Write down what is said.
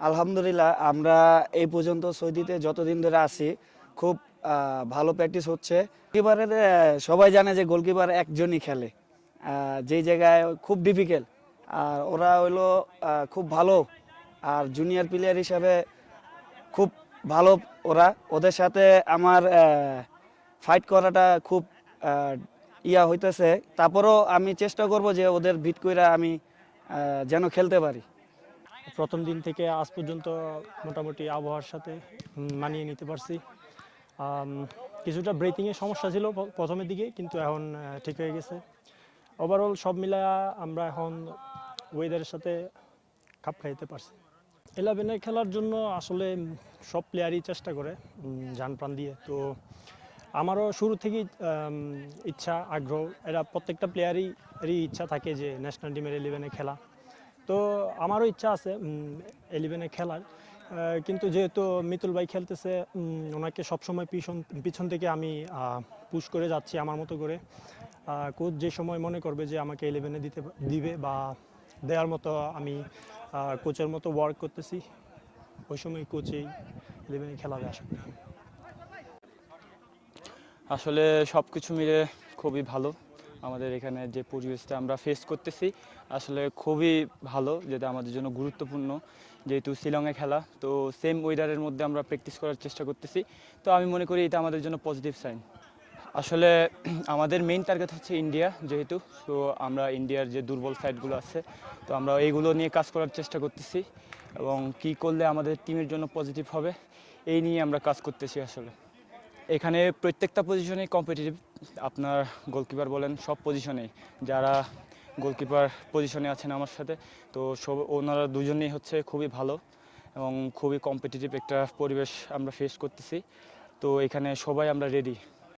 আলহামদুলিল্লাহ, আমরা এই পর্যন্ত সৌদিতে যতদিন ধরে আছি খুব ভালো প্র্যাকটিস হচ্ছে। গোলকিপারের সবাই জানে যে গোলকিপার একজনই খেলে, যেই জায়গায় খুব ডিফিকাল্ট। আর ওরা হইলো খুব ভালো, আর জুনিয়র প্লেয়ার হিসাবে খুব ভালো। ওদের সাথে আমার ফাইট করাটা খুব হইতেছে। তারপরও আমি চেষ্টা করব যে ওদের বিট কইরা আমি যেন খেলতে পারি। প্রথম দিন থেকে আজ পর্যন্ত মোটামুটি আবহাওয়ার সাথে মানিয়ে নিতে পারছি। কিছুটা ব্রেথিংয়ের সমস্যা ছিল প্রথমের দিকে, কিন্তু এখন ঠিক হয়ে গেছে। ওভারঅল সব মিলায়া আমরা এখন ওয়েদারের সাথে খাপ খাইতে পারছি। 11-এ খেলার জন্য আসলে সব প্লেয়ারই চেষ্টা করে জান প্রাণ দিয়ে। তো আমারও শুরু থেকেই ইচ্ছা, আগ্রহ, এরা প্রত্যেকটা প্লেয়ারই ইচ্ছা থাকে যে ন্যাশনাল টিমের 11-এ খেলা। তো আমারও ইচ্ছা আছে 11-এ খেলার, কিন্তু যেহেতু মিতুল ভাই খেলতেছে, ওনাকে সবসময় পিছন থেকে আমি পুশ করে যাচ্ছি আমার মতো করে। কোচ যে সময় মনে করবে যে আমাকে 11-এ দিবে বা দেওয়ার মতো আমি কোচের মতো ওয়ার্ক করতেছি, ওই সময় কোচেই 11-এ খেলাবে আশা করি। আসলে সব কিছু মিলে খুবই ভালো। আমাদের এখানে যে পরিবেশটা আমরা ফেস করতেছি আসলে খুবই ভালো, যেটা আমাদের জন্য গুরুত্বপূর্ণ। যেহেতু শিলংয়ে খেলা, তো সেম ওয়েদারের মধ্যে আমরা প্র্যাকটিস করার চেষ্টা করতেছি। তো আমি মনে করি এটা আমাদের জন্য পজিটিভ সাইন। আসলে আমাদের মেইন টার্গেট হচ্ছে ইন্ডিয়া, যেহেতু তো আমরা ইন্ডিয়ার যে দুর্বল সাইডগুলো আছে, তো আমরা এইগুলো নিয়ে কাজ করার চেষ্টা করতেছি এবং কী করলে আমাদের টিমের জন্য পজিটিভ হবে এই নিয়ে আমরা কাজ করতেছি। আসলে এখানে প্রত্যেকটা পজিশনেই কম্পিটিটিভ। আপনার গোলকিপার বলেন, সব পজিশনেই যারা গোলকিপার পজিশনে আছেন আমার সাথে, তো ওনারা দুজনেই হচ্ছে খুবই ভালো এবং খুবই কম্পিটিটিভ একটা পরিবেশ আমরা ফেস করতেছি। তো এখানে সবাই আমরা রেডি।